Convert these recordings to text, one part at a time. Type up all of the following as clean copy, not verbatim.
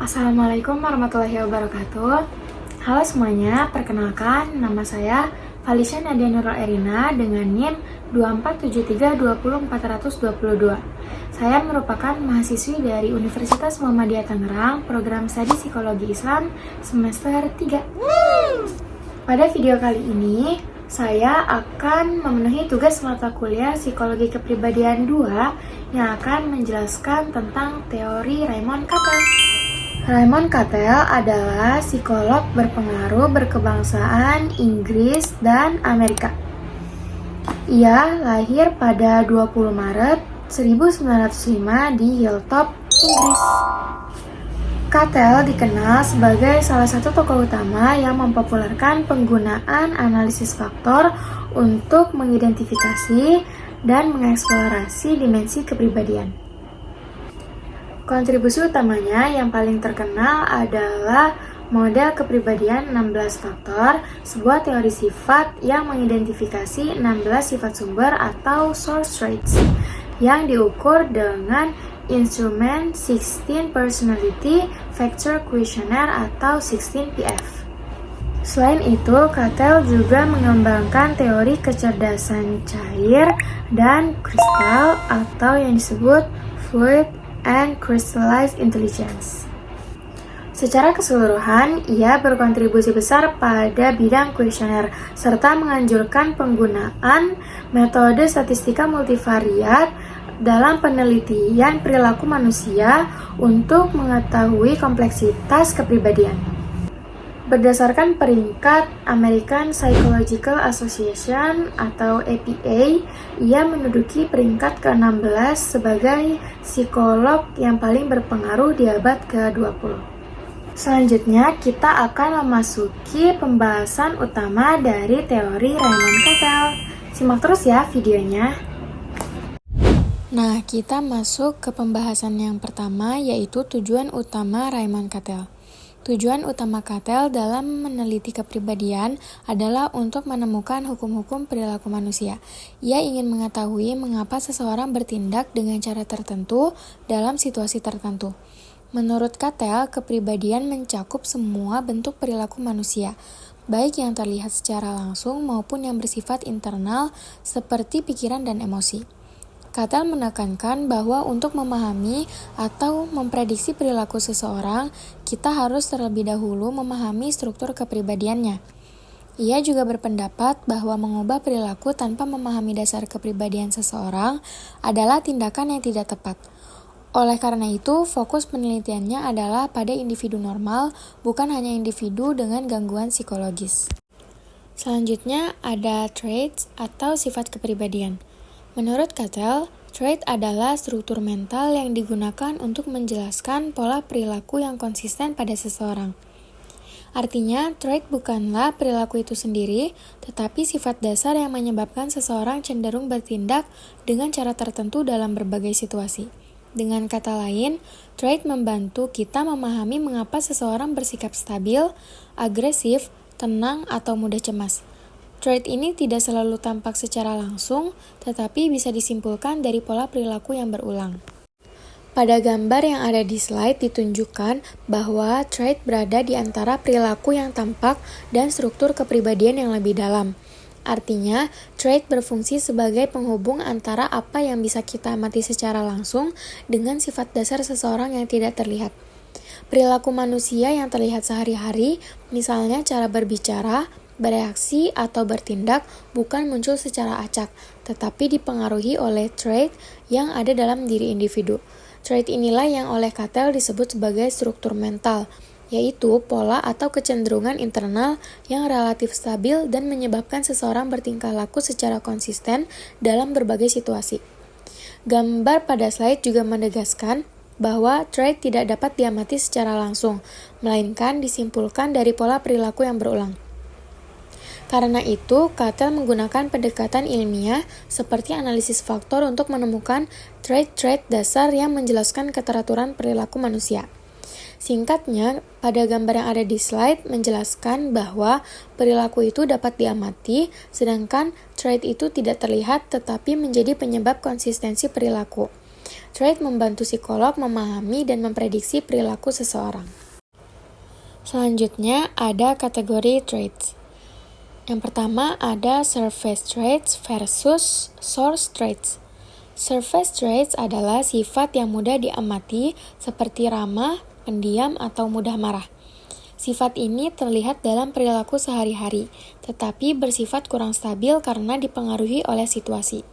Assalamualaikum warahmatullahi wabarakatuh. Halo semuanya, perkenalkan nama saya Felicia Nadia Nurul Erina dengan NIM 247320422. Saya merupakan mahasiswi dari Universitas Muhammadiyah Tangerang, program Studi Psikologi Islam semester 3. Pada video kali ini, saya akan memenuhi tugas mata kuliah Psikologi Kepribadian 2 yang akan menjelaskan tentang teori Raymond Cattell. Raymond Cattell adalah psikolog berpengaruh berkebangsaan Inggris dan Amerika. Ia lahir pada 20 Maret 1905 di Hilltop, Inggris. Cattell dikenal sebagai salah satu tokoh utama yang mempopulerkan penggunaan analisis faktor untuk mengidentifikasi dan mengeksplorasi dimensi kepribadian. Kontribusi utamanya yang paling terkenal adalah model kepribadian 16 faktor, sebuah teori sifat yang mengidentifikasi 16 sifat sumber atau source traits yang diukur dengan instrumen 16 Personality Factor Questionnaire atau 16PF. Selain itu, Cattell juga mengembangkan teori kecerdasan cair dan kristal atau yang disebut fluid and crystallized intelligence. Secara keseluruhan, ia berkontribusi besar pada bidang kuesioner serta menganjurkan penggunaan metode statistika multivariat dalam penelitian perilaku manusia untuk mengetahui kompleksitas kepribadian. Berdasarkan peringkat American Psychological Association atau APA, ia menduduki peringkat ke-16 sebagai psikolog yang paling berpengaruh di abad ke-20. Selanjutnya, kita akan memasuki pembahasan utama dari teori Raymond Cattell. Simak terus ya videonya. Nah, kita masuk ke pembahasan yang pertama, yaitu tujuan utama Raymond Cattell. Tujuan utama Cattell dalam meneliti kepribadian adalah untuk menemukan hukum-hukum perilaku manusia. Ia ingin mengetahui mengapa seseorang bertindak dengan cara tertentu dalam situasi tertentu. Menurut Cattell, kepribadian mencakup semua bentuk perilaku manusia, baik yang terlihat secara langsung maupun yang bersifat internal seperti pikiran dan emosi. Cattell menekankan bahwa untuk memahami atau memprediksi perilaku seseorang, kita harus terlebih dahulu memahami struktur kepribadiannya. Ia juga berpendapat bahwa mengubah perilaku tanpa memahami dasar kepribadian seseorang adalah tindakan yang tidak tepat. Oleh karena itu, fokus penelitiannya adalah pada individu normal, bukan hanya individu dengan gangguan psikologis. Selanjutnya ada traits atau sifat kepribadian. Menurut Cattell, trait adalah struktur mental yang digunakan untuk menjelaskan pola perilaku yang konsisten pada seseorang. Artinya, trait bukanlah perilaku itu sendiri, tetapi sifat dasar yang menyebabkan seseorang cenderung bertindak dengan cara tertentu dalam berbagai situasi. Dengan kata lain, trait membantu kita memahami mengapa seseorang bersikap stabil, agresif, tenang, atau mudah cemas. Trait ini tidak selalu tampak secara langsung, tetapi bisa disimpulkan dari pola perilaku yang berulang. Pada gambar yang ada di slide ditunjukkan bahwa trait berada di antara perilaku yang tampak dan struktur kepribadian yang lebih dalam. Artinya, trait berfungsi sebagai penghubung antara apa yang bisa kita amati secara langsung dengan sifat dasar seseorang yang tidak terlihat. Perilaku manusia yang terlihat sehari-hari, misalnya cara berbicara, bereaksi atau bertindak bukan muncul secara acak, tetapi dipengaruhi oleh trait yang ada dalam diri individu. Trait inilah yang oleh Cattell disebut sebagai struktur mental, yaitu pola atau kecenderungan internal yang relatif stabil dan menyebabkan seseorang bertingkah laku secara konsisten dalam berbagai situasi. Gambar pada slide juga menegaskan bahwa trait tidak dapat diamati secara langsung, melainkan disimpulkan dari pola perilaku yang berulang. Karena itu, Cattell menggunakan pendekatan ilmiah seperti analisis faktor untuk menemukan trait-trait dasar yang menjelaskan keteraturan perilaku manusia. Singkatnya, pada gambar yang ada di slide menjelaskan bahwa perilaku itu dapat diamati, sedangkan trait itu tidak terlihat tetapi menjadi penyebab konsistensi perilaku. Trait membantu psikolog memahami dan memprediksi perilaku seseorang. Selanjutnya ada kategori traits. Yang pertama ada surface traits versus source traits. Surface traits adalah sifat yang mudah diamati seperti ramah, pendiam, atau mudah marah. Sifat ini terlihat dalam perilaku sehari-hari, tetapi bersifat kurang stabil karena dipengaruhi oleh situasi.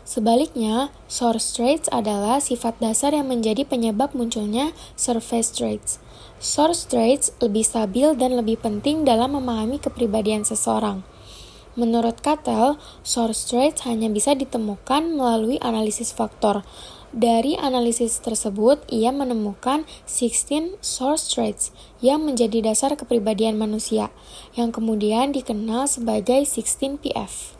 Sebaliknya, source traits adalah sifat dasar yang menjadi penyebab munculnya surface traits. Source traits lebih stabil dan lebih penting dalam memahami kepribadian seseorang. Menurut Cattell, source traits hanya bisa ditemukan melalui analisis faktor. Dari analisis tersebut, ia menemukan 16 source traits yang menjadi dasar kepribadian manusia, yang kemudian dikenal sebagai 16PF.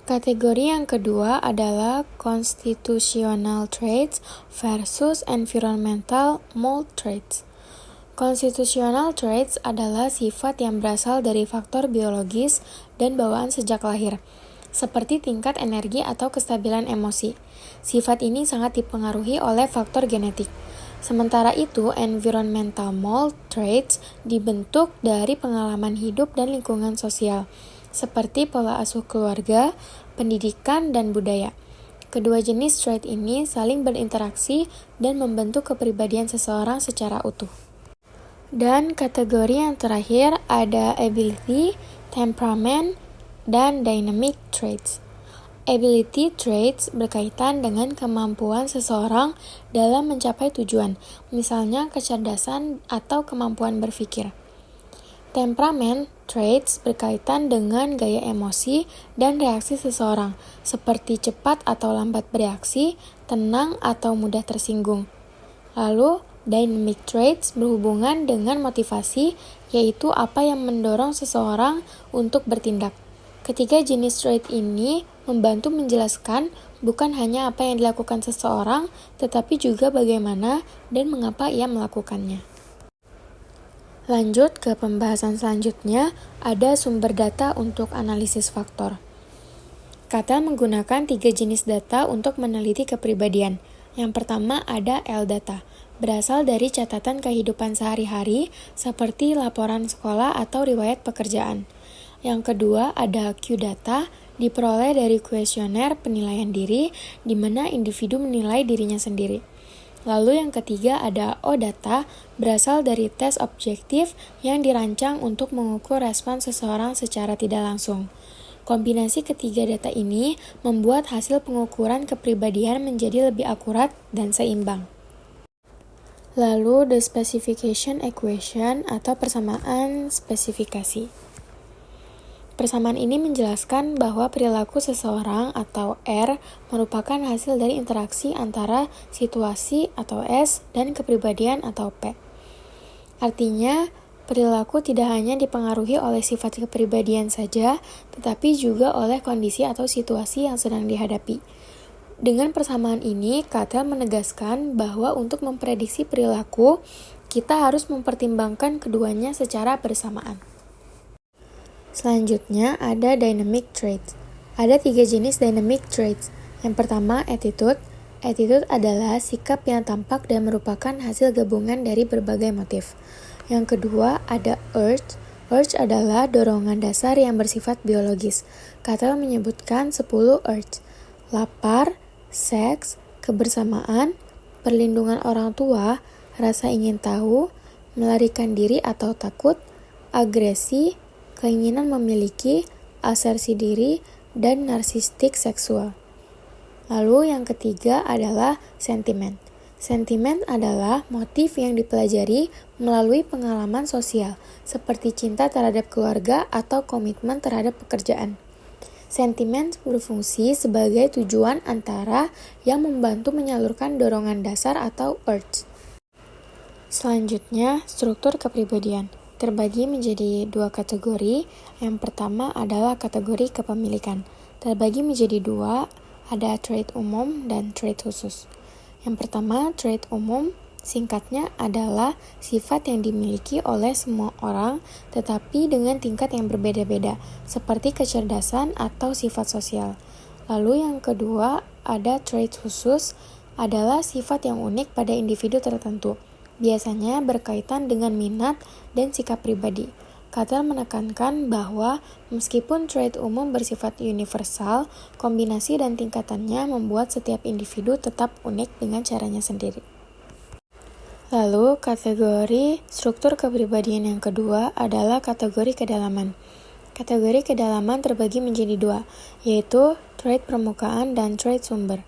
Kategori yang kedua adalah constitutional traits versus environmental mold traits. Constitutional traits adalah sifat yang berasal dari faktor biologis dan bawaan sejak lahir, seperti tingkat energi atau kestabilan emosi. Sifat ini sangat dipengaruhi oleh faktor genetik. Sementara itu, environmental mold traits dibentuk dari pengalaman hidup dan lingkungan sosial, seperti pola asuh keluarga, pendidikan, dan budaya. Kedua jenis trait ini saling berinteraksi dan membentuk kepribadian seseorang secara utuh. Dan kategori yang terakhir ada ability, temperament, dan dynamic traits. Ability traits berkaitan dengan kemampuan seseorang dalam mencapai tujuan, misalnya kecerdasan atau kemampuan berpikir. Temperament traits berkaitan dengan gaya emosi dan reaksi seseorang, seperti cepat atau lambat bereaksi, tenang atau mudah tersinggung. Lalu, dynamic traits berhubungan dengan motivasi, yaitu apa yang mendorong seseorang untuk bertindak. Ketiga jenis trait ini membantu menjelaskan bukan hanya apa yang dilakukan seseorang, tetapi juga bagaimana dan mengapa ia melakukannya. Lanjut ke pembahasan selanjutnya, ada sumber data untuk analisis faktor. Cattell menggunakan 3 jenis data untuk meneliti kepribadian. Yang pertama ada L-data, berasal dari catatan kehidupan sehari-hari seperti laporan sekolah atau riwayat pekerjaan. Yang kedua ada Q-data, diperoleh dari kuesioner penilaian diri, di mana individu menilai dirinya sendiri. Lalu yang ketiga ada O-data, berasal dari tes objektif yang dirancang untuk mengukur respon seseorang secara tidak langsung. Kombinasi ketiga data ini membuat hasil pengukuran kepribadian menjadi lebih akurat dan seimbang. Lalu the specification equation atau persamaan spesifikasi. Persamaan ini menjelaskan bahwa perilaku seseorang atau R merupakan hasil dari interaksi antara situasi atau S dan kepribadian atau P. Artinya, perilaku tidak hanya dipengaruhi oleh sifat kepribadian saja, tetapi juga oleh kondisi atau situasi yang sedang dihadapi. Dengan persamaan ini, Cattell menegaskan bahwa untuk memprediksi perilaku, kita harus mempertimbangkan keduanya secara bersamaan. Selanjutnya ada dynamic traits. Ada 3 jenis dynamic traits. Yang pertama attitude. Attitude adalah sikap yang tampak dan merupakan hasil gabungan dari berbagai motif. Yang kedua ada urge. Urge adalah dorongan dasar yang bersifat biologis. Cattell menyebutkan 10 urge. Lapar, seks, kebersamaan, perlindungan orang tua, rasa ingin tahu, melarikan diri atau takut, agresi, keinginan memiliki, asersi diri, dan narsistik seksual. Lalu yang ketiga adalah sentimen. Sentimen adalah motif yang dipelajari melalui pengalaman sosial, seperti cinta terhadap keluarga atau komitmen terhadap pekerjaan. Sentimen berfungsi sebagai tujuan antara yang membantu menyalurkan dorongan dasar atau urge. Selanjutnya, struktur kepribadian. Terbagi menjadi 2 kategori. Yang pertama adalah kategori kepemilikan. Terbagi menjadi 2, ada trait umum dan trait khusus. Yang pertama, trait umum, singkatnya adalah sifat yang dimiliki oleh semua orang, tetapi dengan tingkat yang berbeda-beda, seperti kecerdasan atau sifat sosial. Lalu yang kedua, ada trait khusus, adalah sifat yang unik pada individu tertentu, biasanya berkaitan dengan minat dan sikap pribadi. Cattell menekankan bahwa meskipun trait umum bersifat universal, kombinasi dan tingkatannya membuat setiap individu tetap unik dengan caranya sendiri. Lalu, kategori struktur kepribadian yang kedua adalah kategori kedalaman. Kategori kedalaman terbagi menjadi dua, yaitu trait permukaan dan trait sumber.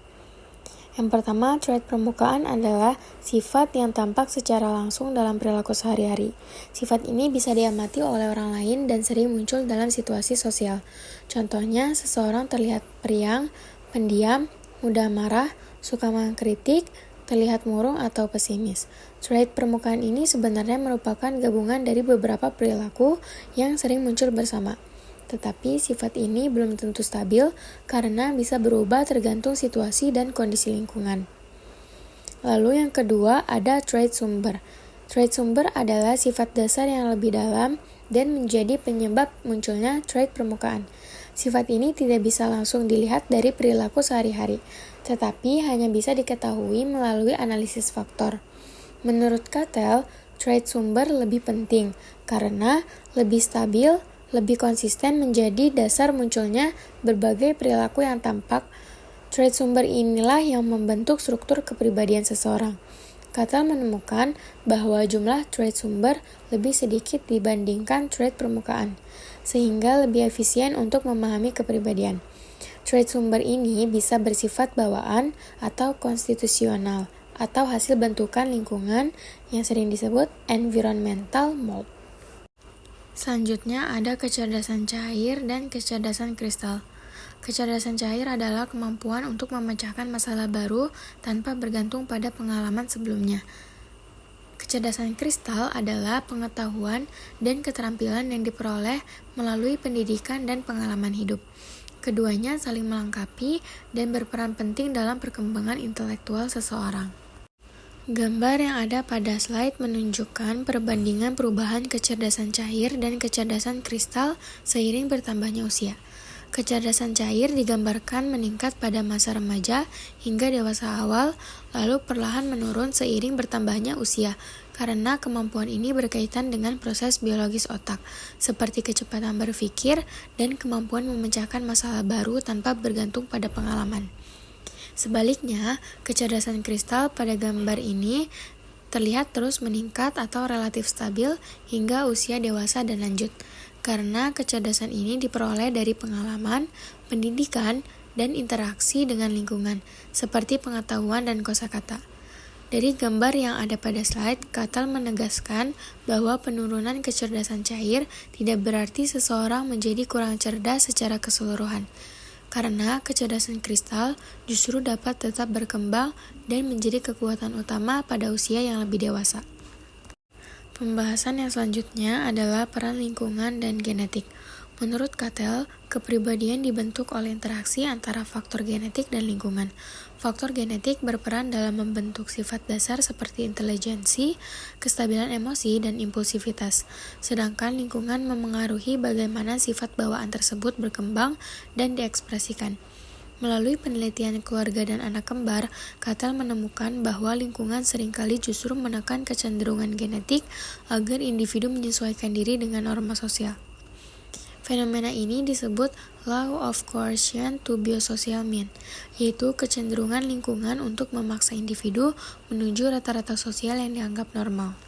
Yang pertama, trait permukaan adalah sifat yang tampak secara langsung dalam perilaku sehari-hari. Sifat ini bisa diamati oleh orang lain dan sering muncul dalam situasi sosial. Contohnya, seseorang terlihat periang, pendiam, mudah marah, suka mengkritik, terlihat murung atau pesimis. Trait permukaan ini sebenarnya merupakan gabungan dari beberapa perilaku yang sering muncul bersama. Tetapi sifat ini belum tentu stabil karena bisa berubah tergantung situasi dan kondisi lingkungan. Lalu yang kedua ada trait sumber. Trait sumber adalah sifat dasar yang lebih dalam dan menjadi penyebab munculnya trait permukaan. Sifat ini tidak bisa langsung dilihat dari perilaku sehari-hari, tetapi hanya bisa diketahui melalui analisis faktor. Menurut Cattell, trait sumber lebih penting karena lebih stabil, lebih konsisten menjadi dasar munculnya berbagai perilaku yang tampak. Trait sumber inilah yang membentuk struktur kepribadian seseorang. Cattell menemukan bahwa jumlah trait sumber lebih sedikit dibandingkan trait permukaan, sehingga lebih efisien untuk memahami kepribadian. Trait sumber ini bisa bersifat bawaan atau konstitusional, atau hasil bentukan lingkungan yang sering disebut environmental mold. Selanjutnya ada kecerdasan cair dan kecerdasan kristal. Kecerdasan cair adalah kemampuan untuk memecahkan masalah baru tanpa bergantung pada pengalaman sebelumnya. Kecerdasan kristal adalah pengetahuan dan keterampilan yang diperoleh melalui pendidikan dan pengalaman hidup. Keduanya saling melengkapi dan berperan penting dalam perkembangan intelektual seseorang. Gambar yang ada pada slide menunjukkan perbandingan perubahan kecerdasan cair dan kecerdasan kristal seiring bertambahnya usia. Kecerdasan cair digambarkan meningkat pada masa remaja hingga dewasa awal, lalu perlahan menurun seiring bertambahnya usia, karena kemampuan ini berkaitan dengan proses biologis otak, seperti kecepatan berpikir dan kemampuan memecahkan masalah baru tanpa bergantung pada pengalaman. Sebaliknya, kecerdasan kristal pada gambar ini terlihat terus meningkat atau relatif stabil hingga usia dewasa dan lanjut, karena kecerdasan ini diperoleh dari pengalaman, pendidikan, dan interaksi dengan lingkungan, seperti pengetahuan dan kosakata. Dari gambar yang ada pada slide, Cattell menegaskan bahwa penurunan kecerdasan cair tidak berarti seseorang menjadi kurang cerdas secara keseluruhan, karena kecerdasan kristal justru dapat tetap berkembang dan menjadi kekuatan utama pada usia yang lebih dewasa. Pembahasan yang selanjutnya adalah peran lingkungan dan genetik. Menurut Cattell, kepribadian dibentuk oleh interaksi antara faktor genetik dan lingkungan. Faktor genetik berperan dalam membentuk sifat dasar seperti intelijensi, kestabilan emosi, dan impulsivitas, sedangkan lingkungan memengaruhi bagaimana sifat bawaan tersebut berkembang dan diekspresikan. Melalui penelitian keluarga dan anak kembar, Cattell menemukan bahwa lingkungan seringkali justru menekan kecenderungan genetik agar individu menyesuaikan diri dengan norma sosial. Fenomena ini disebut law of coercion to biosocial mean, yaitu kecenderungan lingkungan untuk memaksa individu menuju rata-rata sosial yang dianggap normal.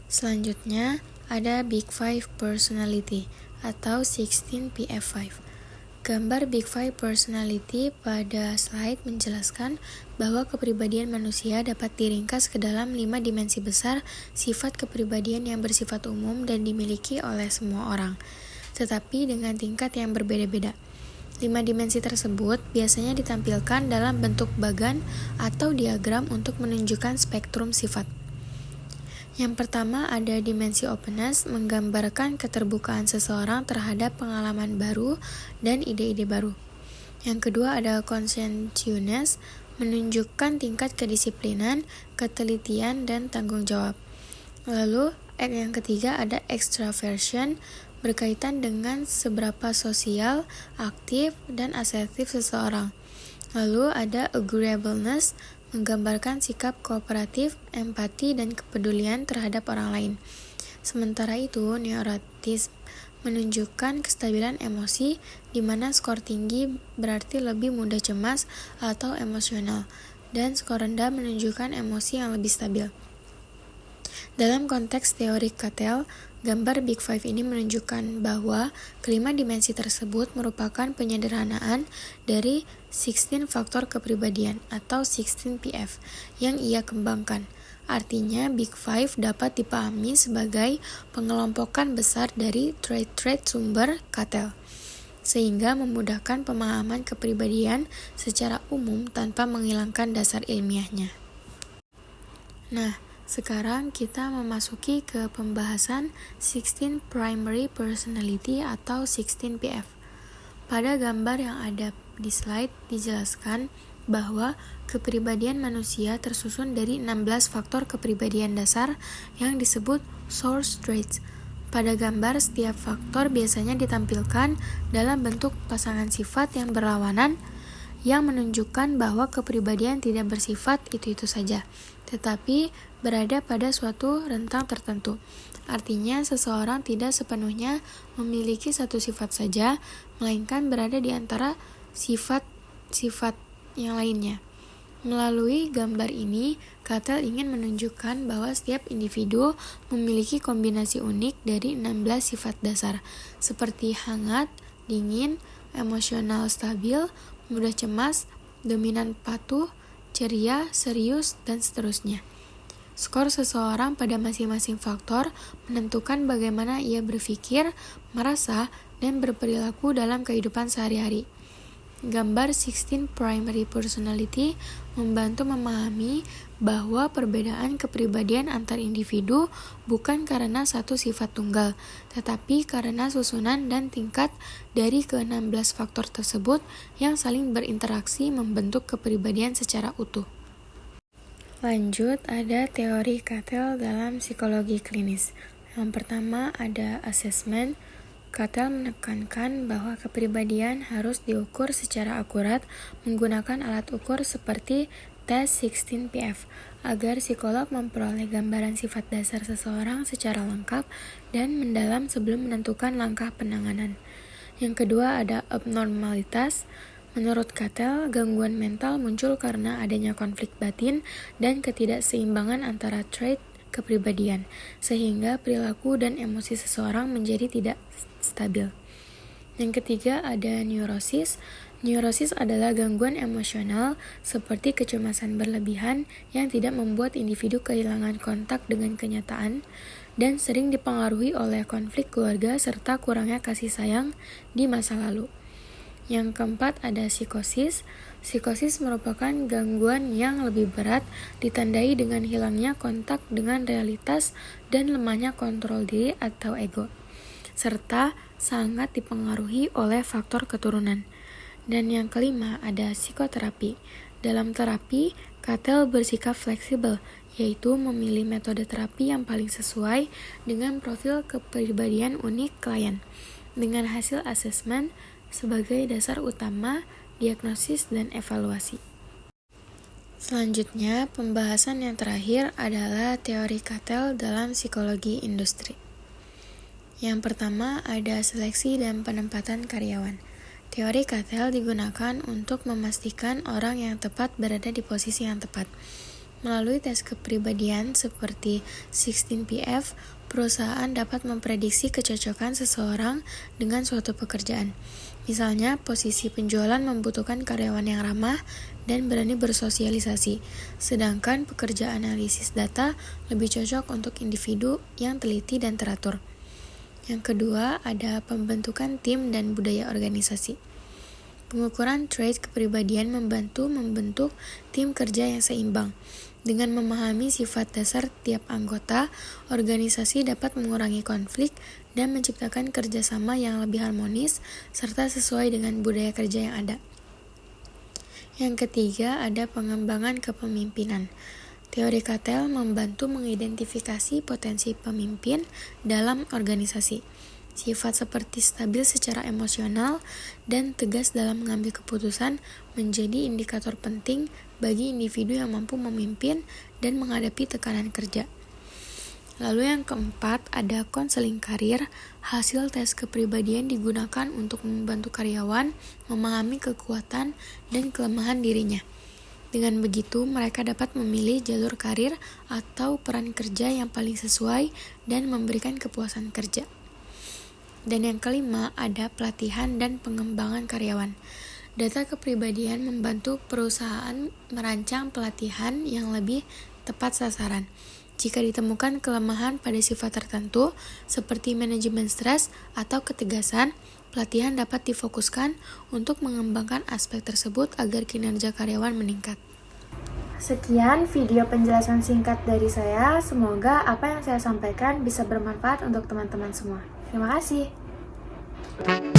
Selanjutnya, ada Big Five Personality atau 16PF5. Gambar Big Five Personality pada slide menjelaskan bahwa kepribadian manusia dapat diringkas ke dalam 5 dimensi besar sifat kepribadian yang bersifat umum dan dimiliki oleh semua orang, tetapi dengan tingkat yang berbeda-beda. 5 dimensi tersebut biasanya ditampilkan dalam bentuk bagan atau diagram untuk menunjukkan spektrum sifat. Yang pertama ada dimensi openness, menggambarkan keterbukaan seseorang terhadap pengalaman baru dan ide-ide baru. Yang kedua ada conscientiousness, menunjukkan tingkat kedisiplinan, ketelitian, dan tanggung jawab. Lalu yang ketiga ada extraversion, berkaitan dengan seberapa sosial, aktif, dan asertif seseorang. Lalu ada agreeableness, menggambarkan sikap kooperatif, empati, dan kepedulian terhadap orang lain. Sementara itu, neuroticism menunjukkan kestabilan emosi, di mana skor tinggi berarti lebih mudah cemas atau emosional, dan skor rendah menunjukkan emosi yang lebih stabil. Dalam konteks teori Cattell, gambar Big Five ini menunjukkan bahwa kelima dimensi tersebut merupakan penyederhanaan dari 16 faktor kepribadian atau 16 PF yang ia kembangkan. Artinya, Big Five dapat dipahami sebagai pengelompokan besar dari trait-trait sumber Cattell, sehingga memudahkan pemahaman kepribadian secara umum tanpa menghilangkan dasar ilmiahnya. Nah, sekarang kita memasuki ke pembahasan 16 Primary Personality atau 16 PF. Pada gambar yang ada di slide dijelaskan bahwa kepribadian manusia tersusun dari 16 faktor kepribadian dasar yang disebut source traits. Pada gambar, setiap faktor biasanya ditampilkan dalam bentuk pasangan sifat yang berlawanan yang menunjukkan bahwa kepribadian tidak bersifat itu-itu saja, tetapi berada pada suatu rentang tertentu. Artinya, seseorang tidak sepenuhnya memiliki satu sifat saja, melainkan berada di antara sifat-sifat yang lainnya. Melalui gambar ini, Cattell ingin menunjukkan bahwa setiap individu memiliki kombinasi unik dari 16 sifat dasar, seperti hangat, dingin, emosional stabil, mudah cemas, dominan patuh, ceria, serius, dan seterusnya. Skor seseorang pada masing-masing faktor menentukan bagaimana ia berpikir, merasa, dan berperilaku dalam kehidupan sehari-hari. Gambar 16 Primary Personality membantu memahami bahwa perbedaan kepribadian antar individu bukan karena satu sifat tunggal, tetapi karena susunan dan tingkat dari ke-16 faktor tersebut yang saling berinteraksi membentuk kepribadian secara utuh. Lanjut, ada teori Cattell dalam psikologi klinis. Yang pertama ada assessment. Cattell menekankan bahwa kepribadian harus diukur secara akurat menggunakan alat ukur seperti tes 16 PF agar psikolog memperoleh gambaran sifat dasar seseorang secara lengkap dan mendalam sebelum menentukan langkah penanganan. Yang kedua ada abnormalitas. Menurut Cattell, gangguan mental muncul karena adanya konflik batin dan ketidakseimbangan antara trait kepribadian, sehingga perilaku dan emosi seseorang menjadi tidak stabil. Yang ketiga ada neurosis. Neurosis adalah gangguan emosional seperti kecemasan berlebihan yang tidak membuat individu kehilangan kontak dengan kenyataan dan sering dipengaruhi oleh konflik keluarga serta kurangnya kasih sayang di masa lalu. Yang keempat ada psikosis. Psikosis merupakan gangguan yang lebih berat, ditandai dengan hilangnya kontak dengan realitas dan lemahnya kontrol diri atau ego, serta sangat dipengaruhi oleh faktor keturunan. Dan yang kelima ada psikoterapi. Dalam terapi, Cattell bersikap fleksibel, yaitu memilih metode terapi yang paling sesuai dengan profil kepribadian unik klien, dengan hasil asesmen sebagai dasar utama diagnosis dan evaluasi. Selanjutnya, pembahasan yang terakhir adalah teori Cattell dalam psikologi industri. Yang pertama ada seleksi dan penempatan karyawan. Teori Cattell digunakan untuk memastikan orang yang tepat berada di posisi yang tepat. Melalui tes kepribadian seperti 16 PF, perusahaan dapat memprediksi kecocokan seseorang dengan suatu pekerjaan. Misalnya, posisi penjualan membutuhkan karyawan yang ramah dan berani bersosialisasi, sedangkan pekerja analisis data lebih cocok untuk individu yang teliti dan teratur. Yang kedua, ada pembentukan tim dan budaya organisasi. Pengukuran trait kepribadian membantu membentuk tim kerja yang seimbang. Dengan memahami sifat dasar tiap anggota, organisasi dapat mengurangi konflik dan menciptakan kerjasama yang lebih harmonis serta sesuai dengan budaya kerja yang ada. Yang ketiga, ada pengembangan kepemimpinan. Teori Cattell membantu mengidentifikasi potensi pemimpin dalam organisasi. Sifat seperti stabil secara emosional dan tegas dalam mengambil keputusan menjadi indikator penting bagi individu yang mampu memimpin dan menghadapi tekanan kerja. Lalu yang keempat, ada konseling karir. Hasil tes kepribadian digunakan untuk membantu karyawan memahami kekuatan dan kelemahan dirinya. Dengan begitu, mereka dapat memilih jalur karir atau peran kerja yang paling sesuai dan memberikan kepuasan kerja. Dan yang kelima, ada pelatihan dan pengembangan karyawan. Data kepribadian membantu perusahaan merancang pelatihan yang lebih tepat sasaran. Jika ditemukan kelemahan pada sifat tertentu, seperti manajemen stres atau ketegasan, pelatihan dapat difokuskan untuk mengembangkan aspek tersebut agar kinerja karyawan meningkat. Sekian video penjelasan singkat dari saya. Semoga apa yang saya sampaikan bisa bermanfaat untuk teman-teman semua. Terima kasih.